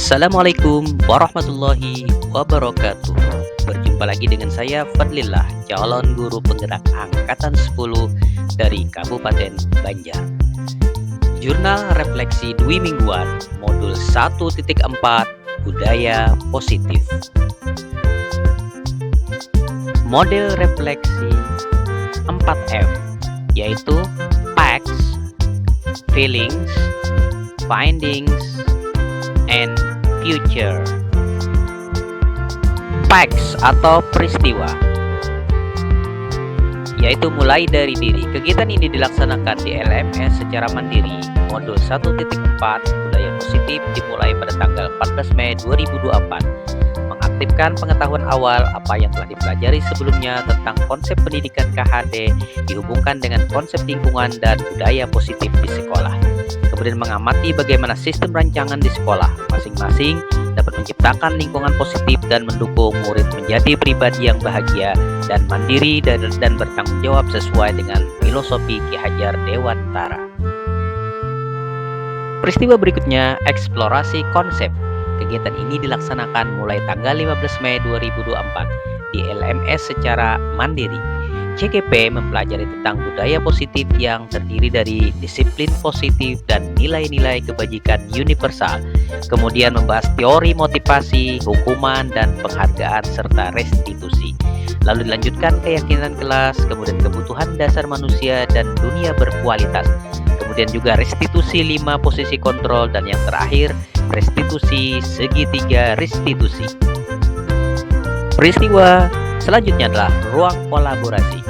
Assalamualaikum warahmatullahi wabarakatuh. Berjumpa lagi dengan saya Fadlillah, calon guru penggerak angkatan 10 dari Kabupaten Banjar. Jurnal Refleksi Dwi Mingguan Modul 1.4 Budaya Positif. Model refleksi 4M yaitu Facts, Feelings, Findings, and Future. Facts atau peristiwa, yaitu mulai dari diri. Kegiatan ini dilaksanakan di LMS secara mandiri. Modul 1.4 Budaya Positif dimulai pada tanggal 14 Mei 2024. Mengaktifkan pengetahuan awal apa yang telah dipelajari sebelumnya tentang konsep pendidikan KHD dihubungkan dengan konsep lingkungan dan budaya positif di sekolah. Kemudian mengamati bagaimana sistem rancangan di sekolah masing-masing dapat menciptakan lingkungan positif dan mendukung murid menjadi pribadi yang bahagia dan mandiri dan bertanggung jawab sesuai dengan filosofi Ki Hajar Dewantara. Peristiwa berikutnya, eksplorasi konsep. Kegiatan ini dilaksanakan mulai tanggal 15 Mei 2024 di LMS secara mandiri. CGP mempelajari tentang budaya positif yang terdiri dari disiplin positif dan nilai-nilai kebajikan universal. Kemudian membahas teori motivasi, hukuman, dan penghargaan serta restitusi. Lalu dilanjutkan keyakinan kelas, kemudian kebutuhan dasar manusia dan dunia berkualitas. Kemudian juga restitusi 5 posisi kontrol, dan yang terakhir restitusi segitiga restitusi. Peristiwa selanjutnya adalah ruang kolaborasi,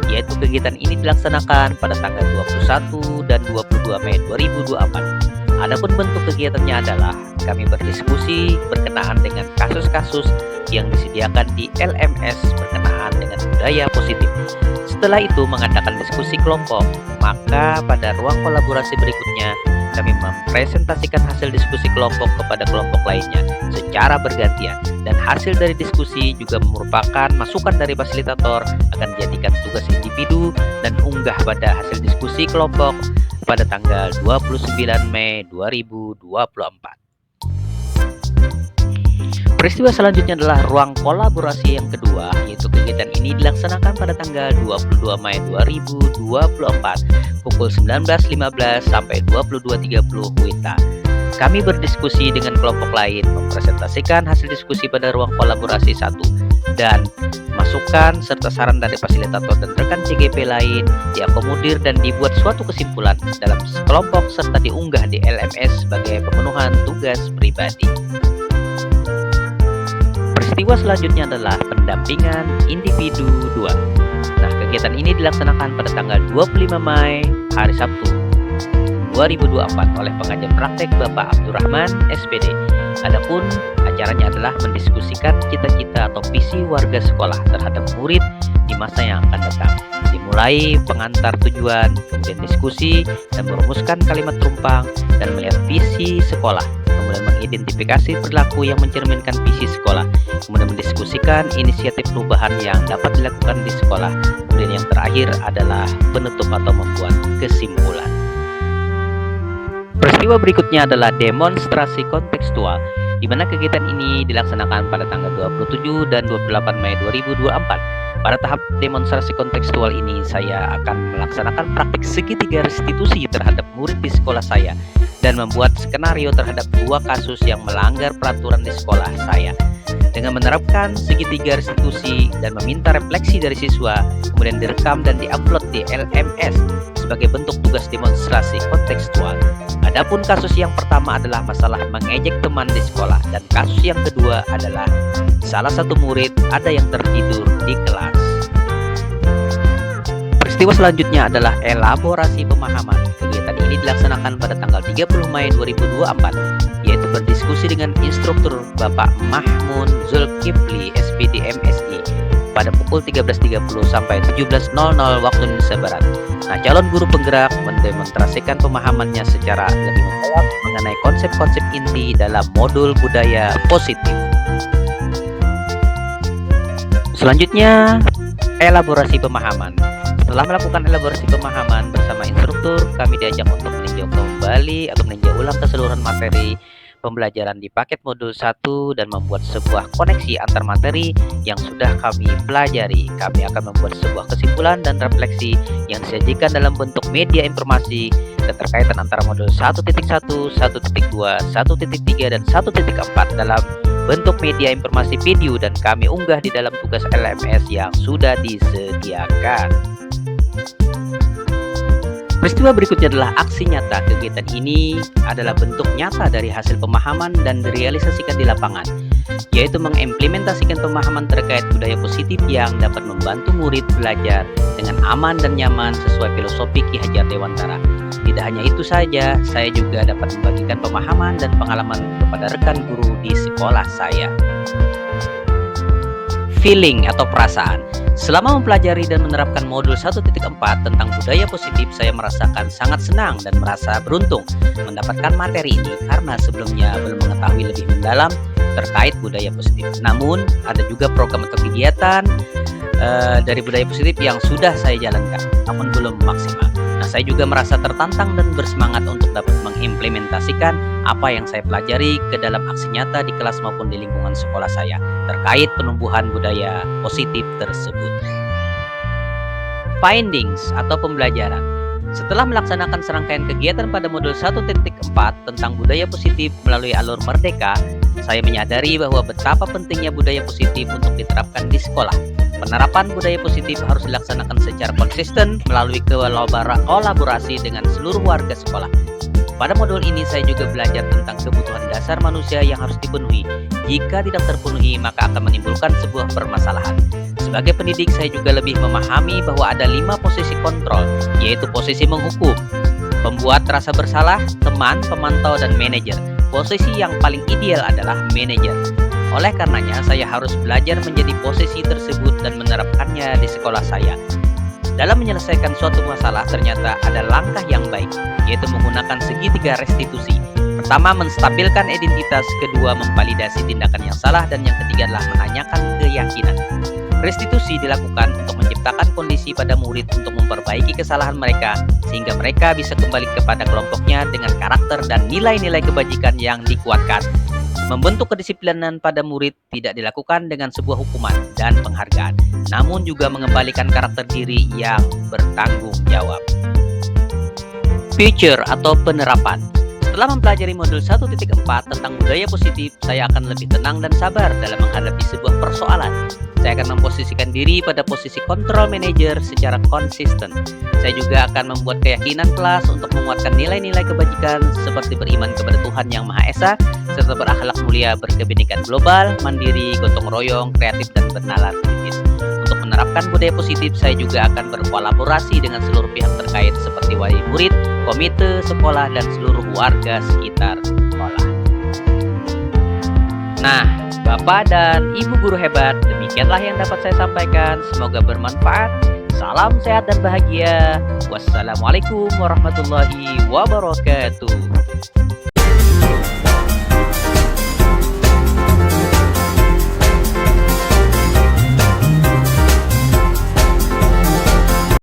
yaitu kegiatan ini dilaksanakan pada tanggal 21 dan 22 Mei 2024. Adapun bentuk kegiatannya adalah kami berdiskusi berkenaan dengan kasus-kasus yang disediakan di LMS berkenaan dengan budaya positif. Setelah itu mengadakan diskusi kelompok, maka pada ruang kolaborasi berikutnya kami mempresentasikan hasil diskusi kelompok kepada kelompok lainnya secara bergantian, dan hasil dari diskusi juga merupakan masukan dari fasilitator akan dijadikan tugas individu dan unggah pada hasil diskusi kelompok pada tanggal 29 Mei 2024. Peristiwa selanjutnya adalah ruang kolaborasi yang kedua, yaitu kegiatan ini dilaksanakan pada tanggal 22 Mei 2024 pukul 19.15 sampai 22.30 WITA. Kami berdiskusi dengan kelompok lain, mempresentasikan hasil diskusi pada ruang kolaborasi 1, dan masukan serta saran dari fasilitator dan rekan CGP lain diakomodir dan dibuat suatu kesimpulan dalam kelompok serta diunggah di LMS sebagai pemenuhan tugas pribadi. Peristiwa selanjutnya adalah pendampingan individu 2. Nah, kegiatan ini dilaksanakan pada tanggal 25 Mei hari Sabtu 2024 oleh pengajar praktek Bapak Abdurrahman SPD. Adapun acaranya adalah mendiskusikan cita-cita atau visi warga sekolah terhadap murid di masa yang akan datang. Dimulai pengantar tujuan, kemudian diskusi dan merumuskan kalimat tumpang dan melihat visi sekolah. Kemudian mengidentifikasi perilaku yang mencerminkan visi sekolah, kemudian mendiskusikan inisiatif perubahan yang dapat dilakukan di sekolah. Kemudian yang terakhir adalah penutup atau membuat kesimpulan. Peristiwa berikutnya adalah demonstrasi kontekstual, di mana kegiatan ini dilaksanakan pada tanggal 27 dan 28 Mei 2024. Pada tahap demonstrasi kontekstual ini, saya akan melaksanakan praktik segitiga restitusi terhadap murid di sekolah saya dan membuat skenario terhadap 2 kasus yang melanggar peraturan di sekolah saya. Dengan menerapkan segitiga restitusi dan meminta refleksi dari siswa, kemudian direkam dan diupload di LMS sebagai bentuk tugas demonstrasi kontekstual. Adapun kasus yang pertama adalah masalah mengejek teman di sekolah, dan kasus yang kedua adalah salah satu murid ada yang tertidur di kelas. Peristiwa selanjutnya adalah elaborasi pemahaman. Kegiatan ini dilaksanakan pada tanggal 30 Mei 2024, yaitu berdiskusi dengan instruktur Bapak Mahmud Zulkifli SPD MSI pada pukul 13.30 sampai 17.00 waktu Indonesia Barat. Nah, calon guru penggerak mendemonstrasikan pemahamannya secara lebih mendalam mengenai konsep-konsep inti dalam modul budaya positif. Selanjutnya, elaborasi pemahaman. Setelah melakukan elaborasi pemahaman bersama instruktur, kami diajak untuk meninjau kembali atau meninjau ulang keseluruhan materi pembelajaran di paket modul 1 dan membuat sebuah koneksi antar materi yang sudah kami pelajari. Kami akan membuat sebuah kesimpulan dan refleksi yang disajikan dalam bentuk media informasi keterkaitan antara modul 1.1, 1.2, 1.3, dan 1.4 dalam bentuk media informasi video dan kami unggah di dalam tugas LMS yang sudah disediakan. Peristiwa berikutnya adalah aksi nyata. Kegiatan ini adalah bentuk nyata dari hasil pemahaman dan direalisasikan di lapangan, yaitu mengimplementasikan pemahaman terkait budaya positif yang dapat membantu murid belajar dengan aman dan nyaman sesuai filosofi Ki Hajar Dewantara. Tidak hanya itu saja, saya juga dapat membagikan pemahaman dan pengalaman kepada rekan guru di sekolah saya. Feeling atau perasaan. Selama mempelajari dan menerapkan modul 1.4 tentang budaya positif, saya merasakan sangat senang dan merasa beruntung mendapatkan materi ini karena sebelumnya belum mengetahui lebih mendalam terkait budaya positif. Namun, ada juga program atau kegiatan dari budaya positif yang sudah saya jalankan, namun belum maksimal. Nah, saya juga merasa tertantang dan bersemangat untuk dapat mengimplementasikan apa yang saya pelajari ke dalam aksi nyata di kelas maupun di lingkungan sekolah saya terkait penumbuhan budaya positif tersebut. Findings atau pembelajaran. Setelah melaksanakan serangkaian kegiatan pada modul 1.4 tentang budaya positif melalui alur Merdeka, saya menyadari bahwa betapa pentingnya budaya positif untuk diterapkan di sekolah. Penerapan budaya positif harus dilaksanakan secara konsisten melalui kolaborasi dengan seluruh warga sekolah. Pada modul ini saya juga belajar tentang kebutuhan dasar manusia yang harus dipenuhi. Jika tidak terpenuhi, maka akan menimbulkan sebuah permasalahan. Sebagai pendidik, saya juga lebih memahami bahwa ada 5 posisi kontrol, yaitu posisi menghukum, pembuat rasa bersalah, teman, pemantau, dan manajer. Posisi yang paling ideal adalah manajer. Oleh karenanya, saya harus belajar menjadi posisi tersebut dan menerapkannya di sekolah saya. Dalam menyelesaikan suatu masalah, ternyata ada langkah yang baik, yaitu menggunakan segitiga restitusi. Pertama, menstabilkan identitas. Kedua, memvalidasi tindakan yang salah. Dan yang ketiga adalah menanyakan keyakinan. Restitusi dilakukan untuk menciptakan kondisi pada murid untuk memperbaiki kesalahan mereka, sehingga mereka bisa kembali kepada kelompoknya dengan karakter dan nilai-nilai kebajikan yang dikuatkan. Membentuk kedisiplinan pada murid tidak dilakukan dengan sebuah hukuman dan penghargaan, namun juga mengembalikan karakter diri yang bertanggung jawab. Future atau penerapan. Setelah mempelajari modul 1.4 tentang budaya positif, saya akan lebih tenang dan sabar dalam menghadapi sebuah persoalan. Saya akan memposisikan diri pada posisi control manager secara konsisten. Saya juga akan membuat keyakinan kelas untuk menguatkan nilai-nilai kebajikan seperti beriman kepada Tuhan Yang Maha Esa, serta berakhlak mulia, berkebinekaan global, mandiri, gotong royong, kreatif, dan bernalar kritis. Untuk menerapkan budaya positif, saya juga akan berkolaborasi dengan seluruh pihak terkait seperti wali murid, komite sekolah, dan seluruh warga sekitar sekolah. Nah, Bapak dan Ibu guru hebat, demikianlah yang dapat saya sampaikan. Semoga bermanfaat. Salam sehat dan bahagia. Wassalamualaikum warahmatullahi wabarakatuh.